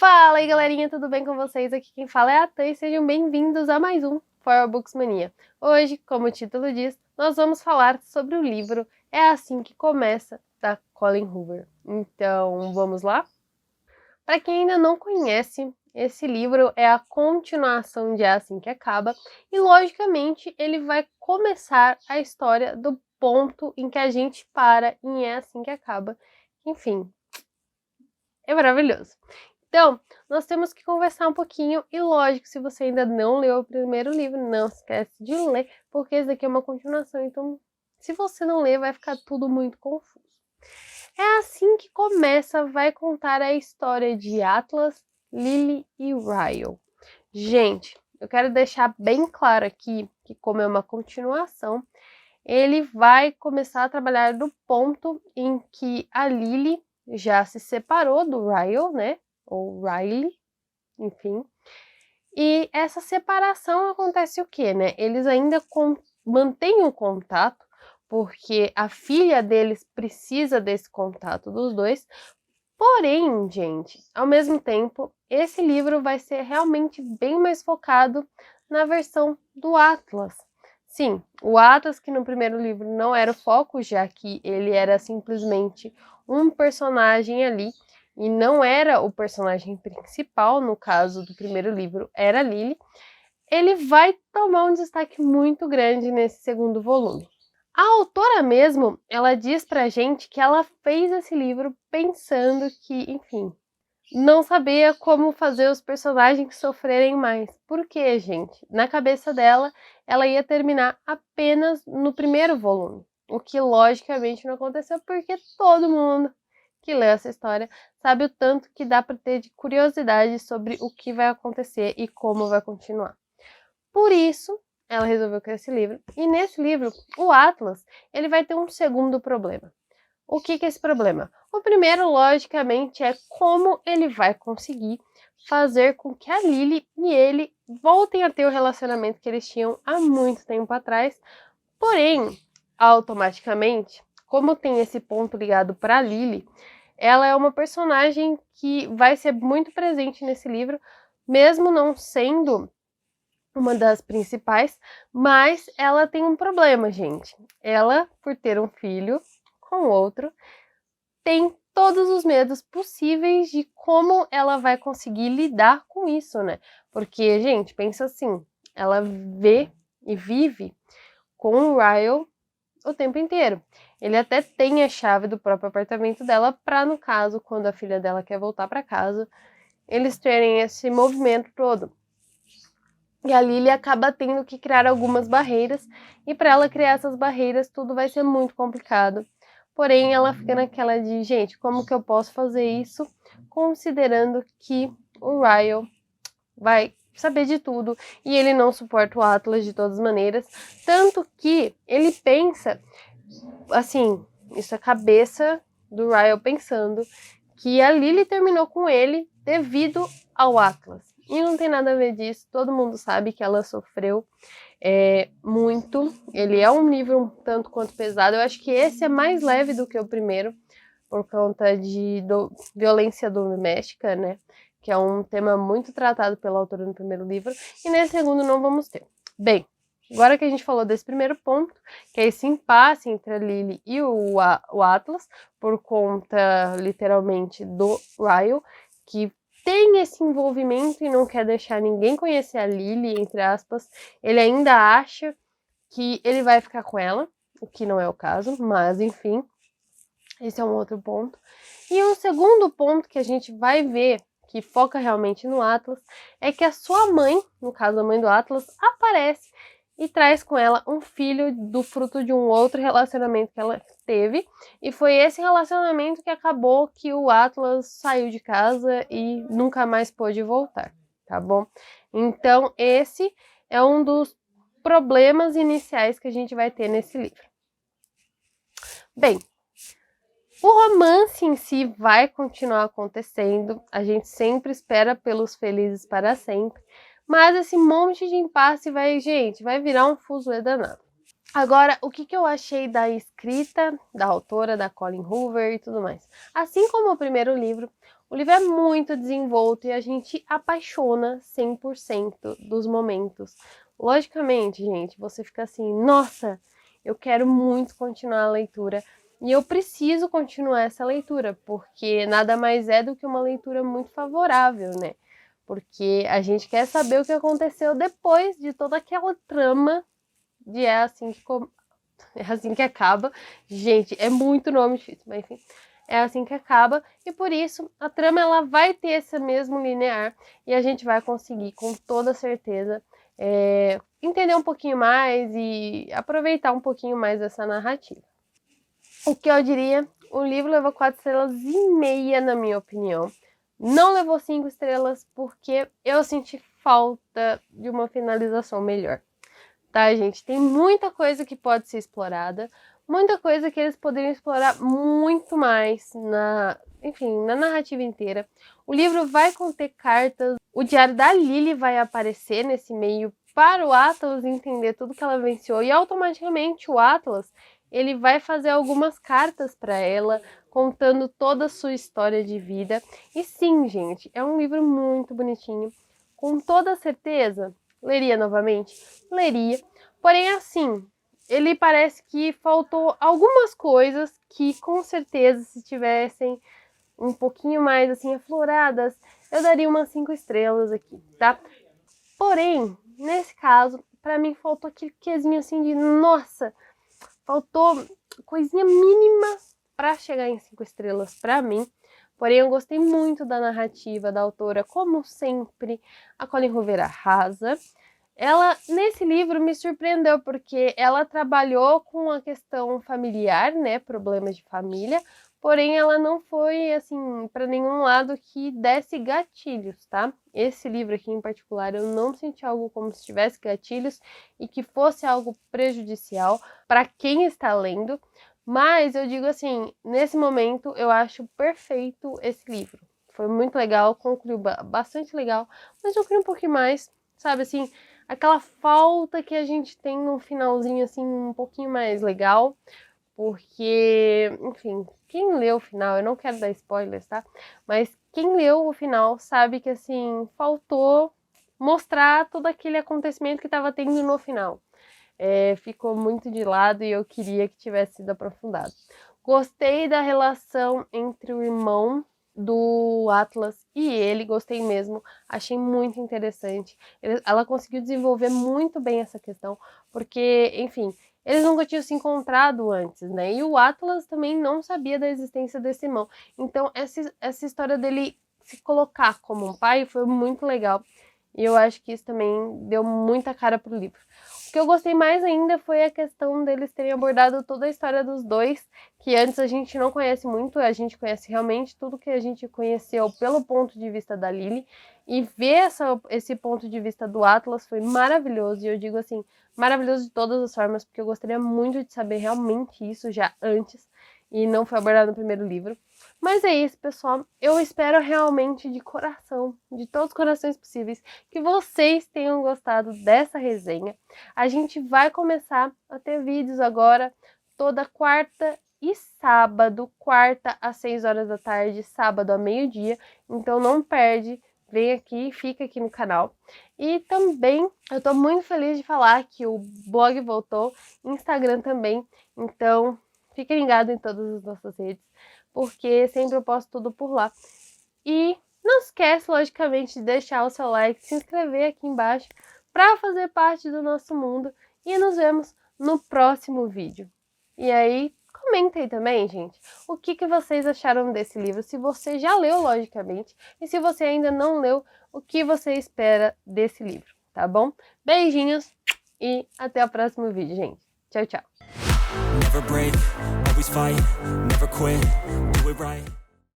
Fala aí, galerinha, tudo bem com vocês? Aqui quem fala é a Tan e sejam bem-vindos a mais um For Books Mania. Hoje, como o título diz, nós vamos falar sobre o livro É Assim Que Começa, da Colleen Hoover. Então, vamos lá? Para quem ainda não conhece, esse livro é a continuação de É Assim Que Acaba e, logicamente, ele vai começar a história do ponto em que a gente para em É Assim Que Acaba. Enfim, é maravilhoso. Então, nós temos que conversar um pouquinho e, lógico, se você ainda não leu o primeiro livro, não esquece de ler, porque esse daqui é uma continuação, então, se você não ler, vai ficar tudo muito confuso. É assim que começa, vai contar a história de Atlas, Lily e Ryle. Gente, eu quero deixar bem claro aqui que, como é uma continuação, ele vai começar a trabalhar do ponto em que a Lily já se separou do Ryle, né? Ou Riley, enfim. E essa separação acontece o quê, né? Eles ainda mantêm o contato, porque a filha deles precisa desse contato dos dois. Porém, gente, ao mesmo tempo, esse livro vai ser realmente bem mais focado na versão do Atlas. Sim, o Atlas, que no primeiro livro não era o foco, já que ele era simplesmente um personagem ali, e não era o personagem principal, no caso do primeiro livro era a Lily, ele vai tomar um destaque muito grande nesse segundo volume. A autora mesmo, ela diz pra gente que ela fez esse livro pensando que, enfim, não sabia como fazer os personagens sofrerem mais. Por quê, gente? Na cabeça dela, ela ia terminar apenas no primeiro volume. O que logicamente não aconteceu porque todo mundo que lê essa história sabe o tanto que dá para ter de curiosidade sobre o que vai acontecer e como vai continuar. Por isso, ela resolveu criar esse livro. E nesse livro, o Atlas, ele vai ter um segundo problema. O que é esse problema? O primeiro, logicamente, é como ele vai conseguir fazer com que a Lily e ele voltem a ter o relacionamento que eles tinham há muito tempo atrás. Porém, automaticamente, como tem esse ponto ligado para a Lily, ela é uma personagem que vai ser muito presente nesse livro, mesmo não sendo uma das principais, mas ela tem um problema, gente. Ela, por ter um filho com outro, tem todos os medos possíveis de como ela vai conseguir lidar com isso, né? Porque, gente, pensa assim, ela vê e vive com o Ryle o tempo inteiro. Ele até tem a chave do próprio apartamento dela para, no caso, quando a filha dela quer voltar para casa, eles terem esse movimento todo. E a Lily acaba tendo que criar algumas barreiras, e para ela criar essas barreiras, tudo vai ser muito complicado. Porém, ela fica naquela de, gente, como que eu posso fazer isso, considerando que o Ryle vai saber de tudo e ele não suporta o Atlas de todas as maneiras, tanto que ele pensa, assim, isso é a cabeça do Ryle pensando que a Lily terminou com ele devido ao Atlas. E não tem nada a ver disso, todo mundo sabe que ela sofreu muito. Ele é um livro um tanto quanto pesado. Eu acho que esse é mais leve do que o primeiro, por conta de violência doméstica, né? Que é um tema muito tratado pela autora no primeiro livro. E nesse segundo não vamos ter. Bem, agora que a gente falou desse primeiro ponto, que é esse impasse entre a Lily e o Atlas, por conta, literalmente, do Ryle, que tem esse envolvimento e não quer deixar ninguém conhecer a Lily, entre aspas. Ele ainda acha que ele vai ficar com ela, o que não é o caso, mas enfim, esse é um outro ponto. E um segundo ponto que a gente vai ver, que foca realmente no Atlas, é que a sua mãe, no caso a mãe do Atlas, aparece e traz com ela um filho do fruto de um outro relacionamento que ela teve, e foi esse relacionamento que acabou que o Atlas saiu de casa e nunca mais pôde voltar, tá bom? Então esse é um dos problemas iniciais que a gente vai ter nesse livro. Bem, o romance em si vai continuar acontecendo, a gente sempre espera pelos felizes para sempre, mas esse monte de impasse vai virar um fuzuê danado. Agora, o que eu achei da escrita da autora, da Colleen Hoover e tudo mais? Assim como o primeiro livro, O livro é muito desenvolto e a gente apaixona 100% dos momentos. Logicamente, gente, você fica assim, nossa, eu quero muito continuar a leitura e eu preciso continuar essa leitura, porque nada mais é do que uma leitura muito favorável, né? Porque a gente quer saber o que aconteceu depois de toda aquela trama de é assim que acaba. Gente, é muito nome difícil, mas enfim. É assim que acaba, e por isso a trama ela vai ter esse mesmo linear e a gente vai conseguir com toda certeza entender um pouquinho mais e aproveitar um pouquinho mais dessa narrativa. O que eu diria? O livro levou 4,5 estrelas na minha opinião. Não levou 5 estrelas porque eu senti falta de uma finalização melhor. Tá, gente? Tem muita coisa que pode ser explorada, muita coisa que eles poderiam explorar muito mais na narrativa inteira. O livro vai conter cartas, o diário da Lily vai aparecer nesse meio para o Atlas entender tudo que ela venceu e automaticamente o Atlas ele vai fazer algumas cartas para ela contando toda a sua história de vida. E sim, gente, é um livro muito bonitinho. Com toda certeza, leria novamente? Leria. Porém, assim, ele parece que faltou algumas coisas que, com certeza, se tivessem um pouquinho mais, assim, afloradas, eu daria umas 5 estrelas aqui, tá? Porém, nesse caso, pra mim faltou aquele quesinho, assim, de, nossa, faltou coisinha mínima pra chegar em 5 estrelas pra mim. Porém, eu gostei muito da narrativa da autora, como sempre, a Colleen Hoover arrasa. Ela, nesse livro, me surpreendeu, porque ela trabalhou com a questão familiar, né, problemas de família, porém ela não foi, assim, para nenhum lado que desse gatilhos, tá? Esse livro aqui em particular, eu não senti algo como se tivesse gatilhos e que fosse algo prejudicial para quem está lendo, mas eu digo assim, nesse momento eu acho perfeito esse livro. Foi muito legal, concluiu bastante legal, mas eu queria um pouquinho mais, sabe assim, aquela falta que a gente tem no finalzinho, assim, um pouquinho mais legal, porque, enfim, quem leu o final, eu não quero dar spoilers, tá? Mas quem leu o final sabe que, assim, faltou mostrar todo aquele acontecimento que estava tendo no final. Ficou muito de lado e eu queria que tivesse sido aprofundado. Gostei da relação entre o irmão do Atlas e ele, gostei mesmo, achei muito interessante. Ela conseguiu desenvolver muito bem essa questão, porque, enfim, eles nunca tinham se encontrado antes, né? E o Atlas também não sabia da existência desse irmão. Então, essa história dele se colocar como um pai foi muito legal. E eu acho que isso também deu muita cara pro livro. O que eu gostei mais ainda foi a questão deles terem abordado toda a história dos dois, que antes a gente não conhece muito, a gente conhece realmente tudo que a gente conheceu pelo ponto de vista da Lily, e ver esse ponto de vista do Atlas foi maravilhoso, e eu digo assim, maravilhoso de todas as formas, porque eu gostaria muito de saber realmente isso já antes, e não foi abordado no primeiro livro. Mas é isso, pessoal. Eu espero realmente de coração, de todos os corações possíveis, que vocês tenham gostado dessa resenha. A gente vai começar a ter vídeos agora toda quarta e sábado, quarta às 6 horas da tarde, sábado a meio-dia. Então não perde, vem aqui, fica aqui no canal. E também eu tô muito feliz de falar que o blog voltou, Instagram também. Então fiquem ligados em todas as nossas redes, porque sempre eu posto tudo por lá. E não esquece, logicamente, de deixar o seu like, se inscrever aqui embaixo para fazer parte do nosso mundo. E nos vemos no próximo vídeo. E aí, comenta aí também, gente, o que vocês acharam desse livro, se você já leu, logicamente, e se você ainda não leu, o que você espera desse livro, tá bom? Beijinhos e até o próximo vídeo, gente. Tchau, tchau. Never break, always fight, never quit, do it right.